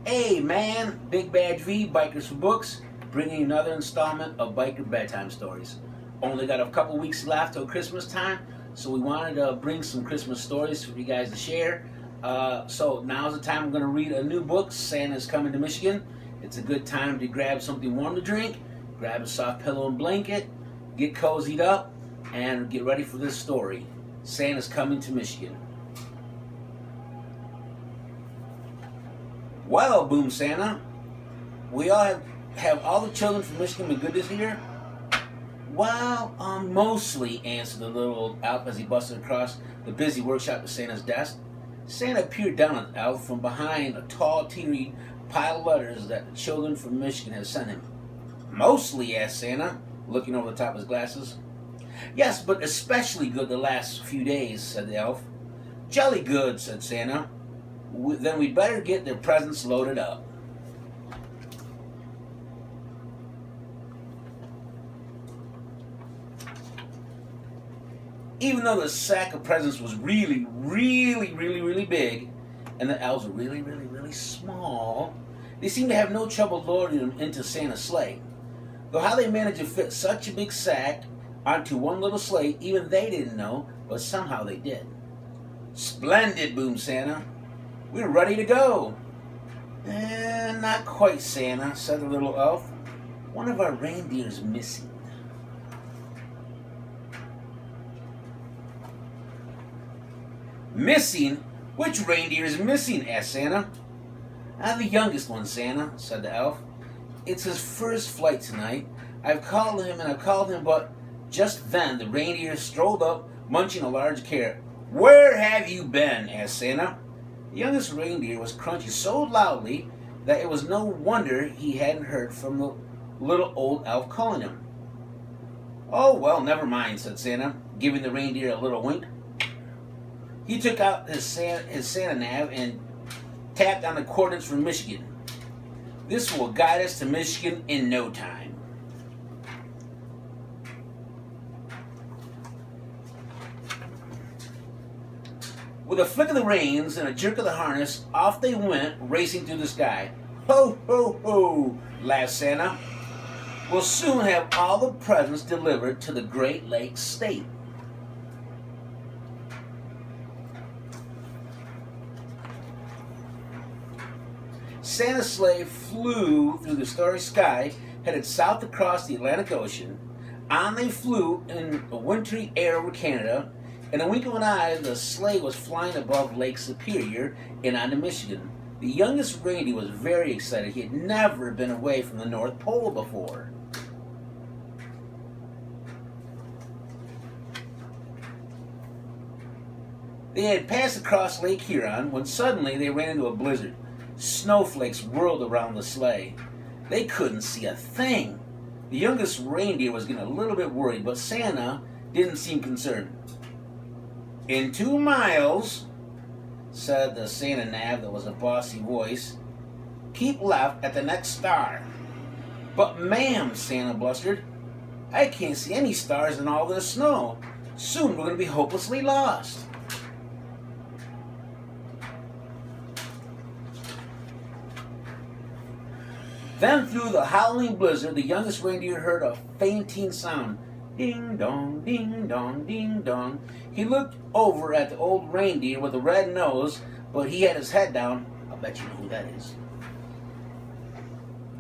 Hey man, Big Badge V, Bikers for Books, bringing you another installment of Biker Bedtime Stories. Only got a couple weeks left till Christmas time, so we wanted to bring some Christmas stories for you guys to share. So now's the time I'm going to read a new book, Santa's Coming to Michigan. It's a good time to grab something warm to drink, grab a soft pillow and blanket, get cozied up, and get ready for this story. Santa's Coming to Michigan. Well, boomed Santa, we all have all the children from Michigan been good this year? Well, mostly, answered the little old elf as he busted across the busy workshop to Santa's desk. Santa peered down at the elf from behind a tall, teary pile of letters that the children from Michigan had sent him. Mostly, asked Santa, looking over the top of his glasses. Yes, but especially good the last few days, said the elf. Jolly good, said Santa. Then we'd better get their presents loaded up. Even though the sack of presents was really big, and the elves were really small, they seemed to have no trouble loading them into Santa's sleigh. Though how they managed to fit such a big sack onto one little sleigh, even they didn't know, but somehow they did. Splendid, boomed Santa. We're ready to go. Not quite, Santa, said the little elf. One of our reindeer's missing. Missing? Which reindeer is missing? Asked Santa. The youngest one, Santa, said the elf. It's his first flight tonight. I've called him, but just then the reindeer strolled up, munching a large carrot. Where have you been? Asked Santa. The youngest reindeer was crunching so loudly that it was no wonder he hadn't heard from the little old elf calling him. Oh, well, never mind, said Santa, giving the reindeer a little wink. He took out his Santa nav and tapped on the coordinates for Michigan. This will guide us to Michigan in no time. With a flick of the reins and a jerk of the harness, off they went, racing through the sky. Ho, ho, ho, laughed Santa. We'll soon have all the presents delivered to the Great Lakes State. Santa's sleigh flew through the starry sky, headed south across the Atlantic Ocean. On they flew in a wintry air over Canada. In a wink of an eye, the sleigh was flying above Lake Superior and onto Michigan. The youngest reindeer was very excited. He had never been away from the North Pole before. They had passed across Lake Huron when suddenly they ran into a blizzard. Snowflakes whirled around the sleigh. They couldn't see a thing. The youngest reindeer was getting a little bit worried, but Santa didn't seem concerned. In 2 miles, said the Santa nav that was a bossy voice, keep left at the next star. But ma'am, Santa blustered, I can't see any stars in all this snow. Soon we're going to be hopelessly lost. Then through the howling blizzard, the youngest reindeer heard a fainting sound. Ding dong, ding dong, ding dong. He looked over at the old reindeer with a red nose, but he had his head down. I'll bet you know who that is.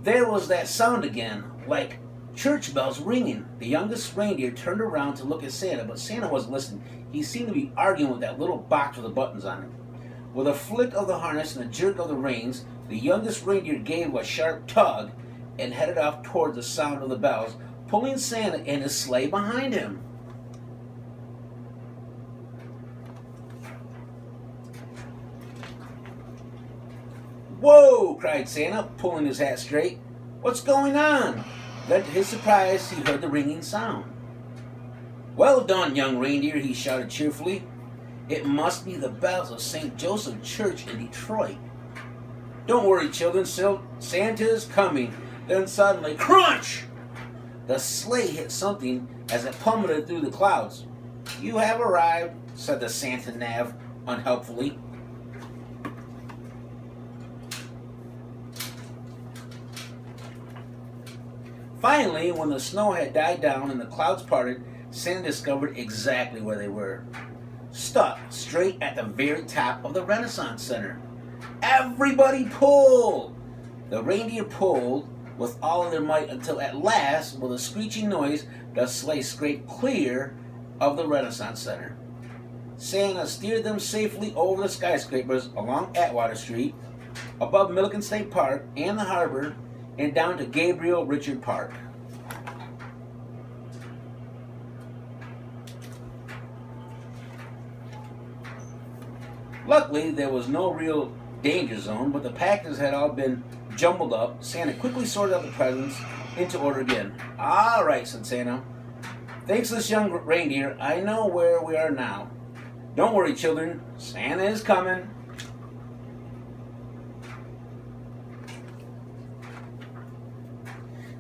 There was that sound again, like church bells ringing. The youngest reindeer turned around to look at Santa, but Santa wasn't listening. He seemed to be arguing with that little box with the buttons on it. With a flick of the harness and a jerk of the reins, the youngest reindeer gave a sharp tug and headed off toward the sound of the bells, pulling Santa and his sleigh behind him. Whoa, cried Santa, pulling his hat straight. What's going on? Then to his surprise, he heard the ringing sound. Well done, young reindeer, he shouted cheerfully. It must be the bells of St. Joseph Church in Detroit. Don't worry, children, Santa is coming. Then suddenly, crunch! The sleigh hit something as it plummeted through the clouds. You have arrived, said the Santa nav unhelpfully. Finally, when the snow had died down and the clouds parted, Santa discovered exactly where they were. Stuck straight at the very top of the Renaissance Center. Everybody pulled! The reindeer pulled with all of their might until at last, with a screeching noise, the sleigh scraped clear of the Renaissance Center. Santa steered them safely over the skyscrapers along Atwater Street, above Milliken State Park and the harbor, and down to Gabriel Richard Park. Luckily, there was no real danger zone, but the packages had all been jumbled up. Santa quickly sorted out the presents into order again. "All right," said Santa. "Thanks to this young reindeer, I know where we are now. Don't worry, children. Santa is coming."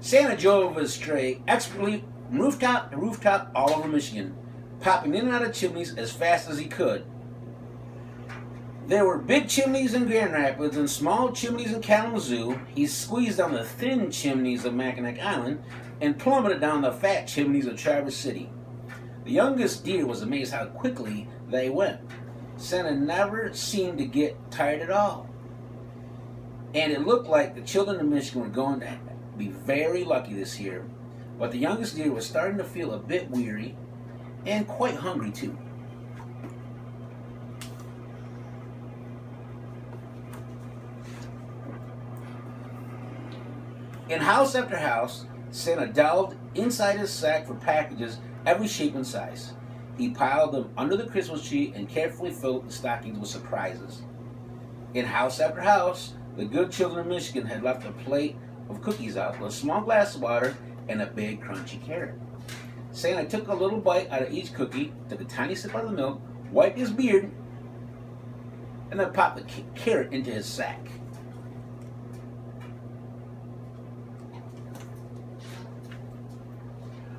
Santa drove his sleigh expertly from rooftop to rooftop all over Michigan, popping in and out of chimneys as fast as he could. There were big chimneys in Grand Rapids and small chimneys in Kalamazoo. He squeezed down the thin chimneys of Mackinac Island and plummeted down the fat chimneys of Traverse City. The youngest deer was amazed how quickly they went. Santa never seemed to get tired at all. And it looked like the children of Michigan were going to be very lucky this year. But the youngest deer was starting to feel a bit weary and quite hungry too. In house after house, Santa delved inside his sack for packages every shape and size. He piled them under the Christmas tree and carefully filled the stockings with surprises. In house after house, the good children of Michigan had left a plate of cookies out with a small glass of water and a big crunchy carrot. Santa took a little bite out of each cookie, took a tiny sip out of the milk, wiped his beard, and then popped the carrot into his sack.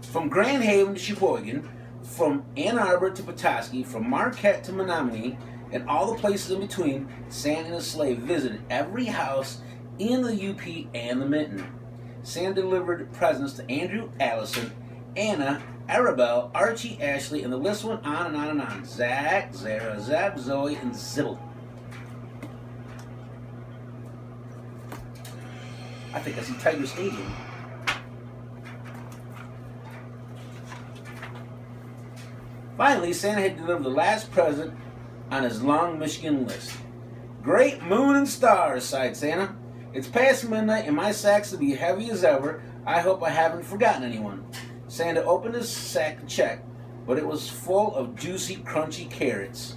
From Grand Haven to Sheboygan, from Ann Arbor to Petoskey, from Marquette to Menominee, and all the places in between, Santa and his sleigh visited every house in the UP and the Minton. Santa delivered presents to Andrew, Allison, Anna, Arabelle, Archie, Ashley, and the list went on and on and on. Zach, Zara, Zeb, Zoe, and Zibble. I think I see Tiger Stadium. Finally, Santa had delivered the last present on his long Michigan list. "Great moon and stars," sighed Santa. "It's past midnight and my sack's will be heavy as ever. I hope I haven't forgotten anyone." Santa opened his sack to check, but it was full of juicy, crunchy carrots.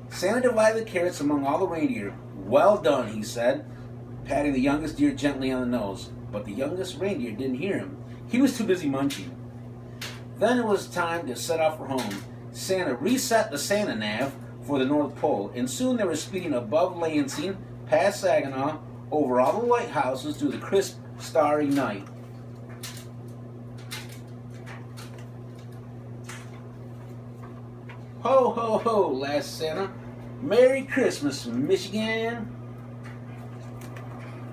Santa divided the carrots among all the reindeer. "Well done," he said, patting the youngest deer gently on the nose. But the youngest reindeer didn't hear him. He was too busy munching. Then it was time to set off for home. Santa reset the Santa nav for the North Pole, and soon they were speeding above Lansing, past Saginaw, over all the lighthouses through the crisp, starry night. "Ho, ho, ho," laughed Santa. "Merry Christmas, Michigan."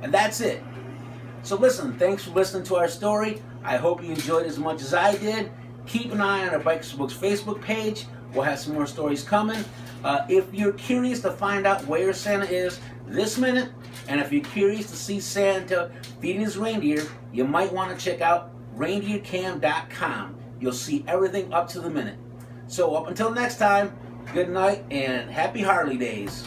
And that's it. So listen, thanks for listening to our story. I hope you enjoyed as much as I did. Keep an eye on our Bikers for Books Facebook page. We'll have some more stories coming. If you're curious to find out where Santa is this minute, and if you're curious to see Santa feeding his reindeer, you might want to check out reindeercam.com. You'll see everything up to the minute. So up until next time, good night and happy Harley Days.